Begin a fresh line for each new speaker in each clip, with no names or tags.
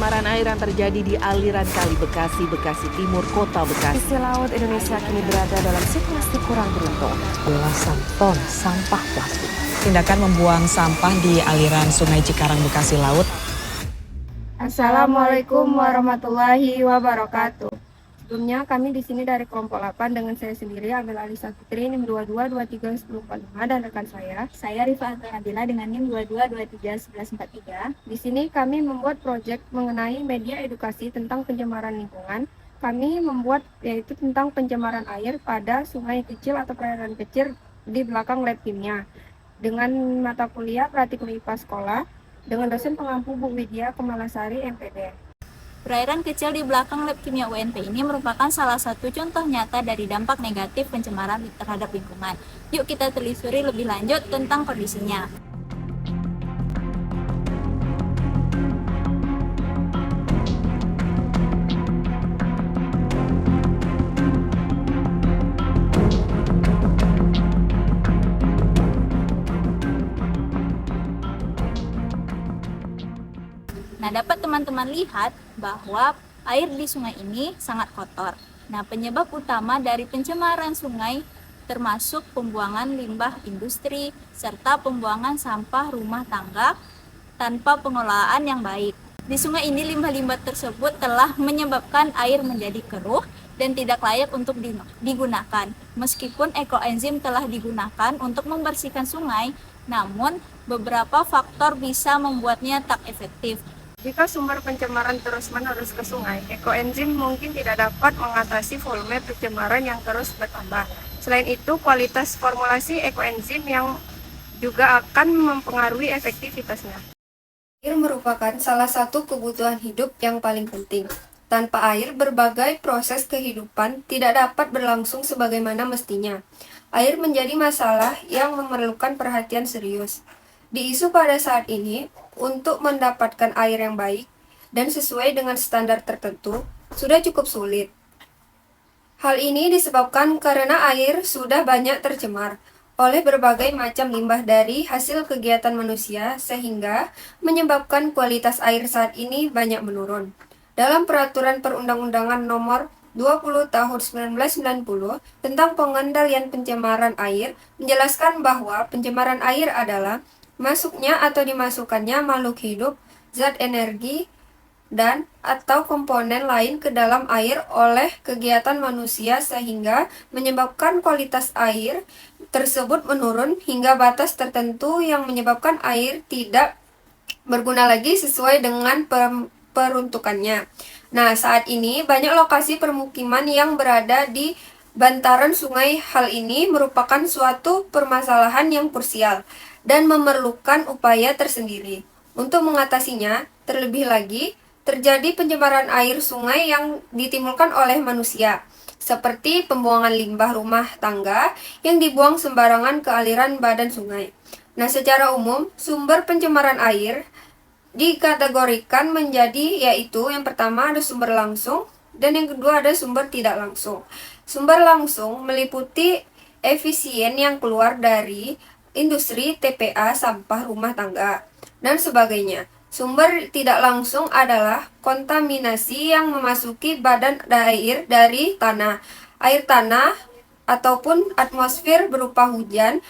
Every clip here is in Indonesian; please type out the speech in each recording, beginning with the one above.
pencemaran air yang terjadi di aliran Kali Bekasi, Bekasi Timur, Kota Bekasi.
Sisi laut Indonesia kini berada dalam situasi kurang beruntung.
Belasan ton sampah plastik.
Tindakan membuang sampah di aliran Sungai Cikarang, Bekasi Laut.
Assalamualaikum warahmatullahi wabarakatuh. Sebelumnya kami di sini dari kelompok 8 dengan saya sendiri Abel Alisa Fitri NIM 22231045 dan rekan saya
Rifa Nabila dengan NIM 22231143.
Di sini kami membuat proyek mengenai media edukasi tentang pencemaran lingkungan. Kami membuat yaitu tentang pencemaran air pada sungai kecil atau perairan kecil di belakang lab kimia dengan mata kuliah praktikum IPA sekolah dengan dosen pengampu Bu Widya Kemalasari MPD.
Perairan kecil di belakang lab kimia UNP ini merupakan salah satu contoh nyata dari dampak negatif pencemaran terhadap lingkungan. Yuk kita telusuri lebih lanjut tentang kondisinya. Nah, dapat teman-teman lihat bahwa air di sungai ini sangat kotor. Nah, penyebab utama dari pencemaran sungai termasuk pembuangan limbah industri serta pembuangan sampah rumah tangga tanpa pengelolaan yang baik. Di sungai ini limbah-limbah tersebut telah menyebabkan air menjadi keruh dan tidak layak untuk digunakan. Meskipun ekoenzim telah digunakan untuk membersihkan sungai, namun beberapa faktor bisa membuatnya tak efektif.
Jika sumber pencemaran terus-menerus ke sungai, ekoenzim mungkin tidak dapat mengatasi volume pencemaran yang terus bertambah. Selain itu, kualitas formulasi ekoenzim yang juga akan mempengaruhi efektivitasnya. Air merupakan salah satu kebutuhan hidup yang paling penting. Tanpa air, berbagai proses kehidupan tidak dapat berlangsung sebagaimana mestinya. Air menjadi masalah yang memerlukan perhatian serius. Di isu pada saat ini, untuk mendapatkan air yang baik dan sesuai dengan standar tertentu sudah cukup sulit. Hal ini disebabkan karena air sudah banyak tercemar oleh berbagai macam limbah dari hasil kegiatan manusia sehingga menyebabkan kualitas air saat ini banyak menurun. Dalam Peraturan Perundang-undangan Nomor 20 Tahun 1990 tentang pengendalian pencemaran air menjelaskan bahwa pencemaran air adalah masuknya atau dimasukkannya makhluk hidup, zat energi, dan atau komponen lain ke dalam air oleh kegiatan manusia sehingga menyebabkan kualitas air tersebut menurun hingga batas tertentu yang menyebabkan air tidak berguna lagi sesuai dengan peruntukannya. Nah, saat ini banyak lokasi permukiman yang berada di bantaran sungai. Hal ini merupakan suatu permasalahan yang krusial dan memerlukan upaya tersendiri. Untuk mengatasinya, terlebih lagi, terjadi pencemaran air sungai yang ditimbulkan oleh manusia, seperti pembuangan limbah rumah tangga yang dibuang sembarangan ke aliran badan sungai. Nah, secara umum, sumber pencemaran air dikategorikan menjadi yaitu yang pertama ada sumber langsung dan yang kedua ada sumber tidak langsung. Sumber langsung meliputi efisien yang keluar dari industri, TPA, sampah rumah tangga, dan sebagainya. Sumber tidak langsung adalah kontaminasi yang memasuki badan air dari tanah, air tanah, ataupun atmosfer berupa hujan.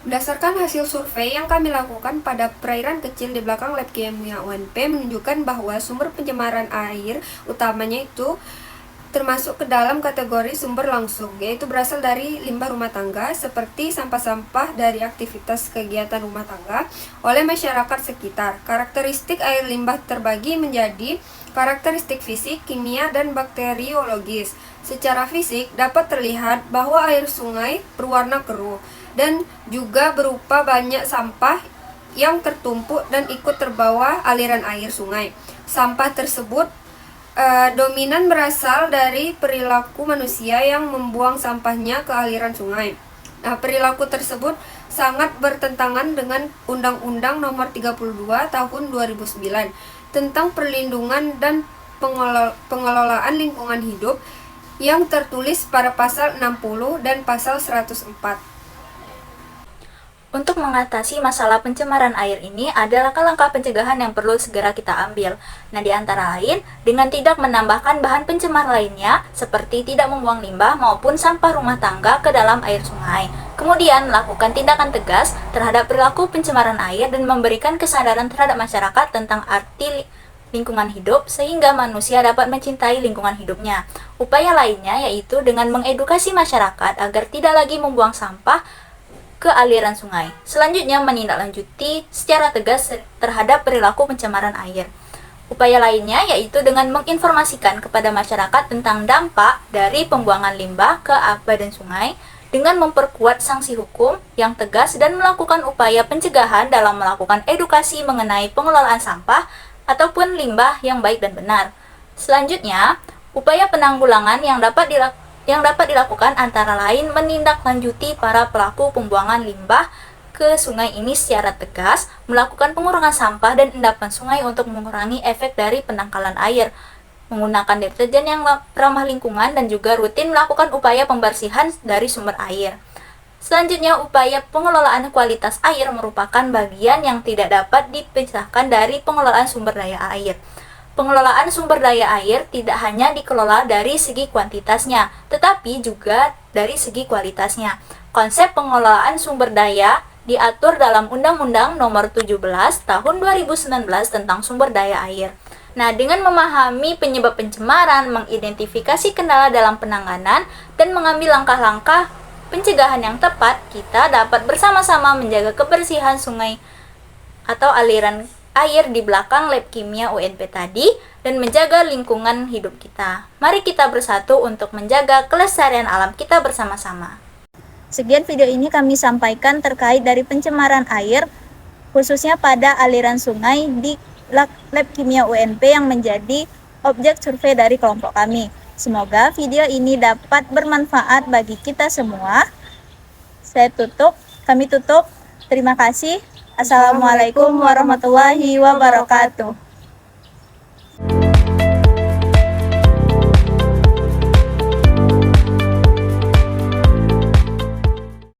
Berdasarkan hasil survei yang kami lakukan pada perairan kecil di belakang lab kimia UNP menunjukkan bahwa sumber pencemaran air utamanya itu termasuk ke dalam kategori sumber langsung, yaitu berasal dari limbah rumah tangga seperti sampah-sampah dari aktivitas kegiatan rumah tangga oleh masyarakat sekitar. Karakteristik air limbah terbagi menjadi karakteristik fisik, kimia, dan bakteriologis. Secara fisik dapat terlihat bahwa air sungai berwarna keruh dan juga berupa banyak sampah yang tertumpuk dan ikut terbawa aliran air sungai. Sampah tersebut dominan berasal dari perilaku manusia yang membuang sampahnya ke aliran sungai. Nah, perilaku tersebut sangat bertentangan dengan Undang-Undang Nomor 32 Tahun 2009 tentang perlindungan dan pengelolaan lingkungan hidup yang tertulis pada pasal 60 dan pasal 104.
Untuk mengatasi masalah pencemaran air ini, ada langkah-langkah pencegahan yang perlu segera kita ambil. Nah, di antara lain, dengan tidak menambahkan bahan pencemar lainnya, seperti tidak membuang limbah maupun sampah rumah tangga ke dalam air sungai. Kemudian, melakukan tindakan tegas terhadap perilaku pencemaran air dan memberikan kesadaran terhadap masyarakat tentang arti lingkungan hidup sehingga manusia dapat mencintai lingkungan hidupnya. Upaya lainnya yaitu dengan mengedukasi masyarakat agar tidak lagi membuang sampah ke aliran sungai. Selanjutnya, menindaklanjuti secara tegas terhadap perilaku pencemaran air. Upaya lainnya yaitu dengan menginformasikan kepada masyarakat tentang dampak dari pembuangan limbah ke badan sungai dengan memperkuat sanksi hukum yang tegas dan melakukan upaya pencegahan dalam melakukan edukasi mengenai pengelolaan sampah ataupun limbah yang baik dan benar. Selanjutnya, upaya penanggulangan yang dapat dilakukan antara lain menindaklanjuti para pelaku pembuangan limbah ke sungai ini secara tegas, melakukan pengurangan sampah dan endapan sungai untuk mengurangi efek dari penangkalan air, menggunakan deterjen yang ramah lingkungan dan juga rutin melakukan upaya pembersihan dari sumber air. Selanjutnya, upaya pengelolaan kualitas air merupakan bagian yang tidak dapat dipisahkan dari pengelolaan sumber daya air. Pengelolaan sumber daya air tidak hanya dikelola dari segi kuantitasnya, tetapi juga dari segi kualitasnya. Konsep pengelolaan sumber daya diatur dalam Undang-Undang Nomor 17 Tahun 2019 tentang sumber daya air. Nah, dengan memahami penyebab pencemaran, mengidentifikasi kendala dalam penanganan, dan mengambil langkah-langkah pencegahan yang tepat, kita dapat bersama-sama menjaga kebersihan sungai atau aliran air di belakang lab kimia UNP tadi dan menjaga lingkungan hidup kita. Mari kita bersatu untuk menjaga kelestarian alam kita bersama-sama.
Sekian video ini kami sampaikan terkait dari pencemaran air, khususnya pada aliran sungai di lab kimia UNP yang menjadi objek survei dari kelompok kami. Semoga video ini dapat bermanfaat bagi kita semua. Kami tutup. Terima kasih. Assalamualaikum warahmatullahi wabarakatuh.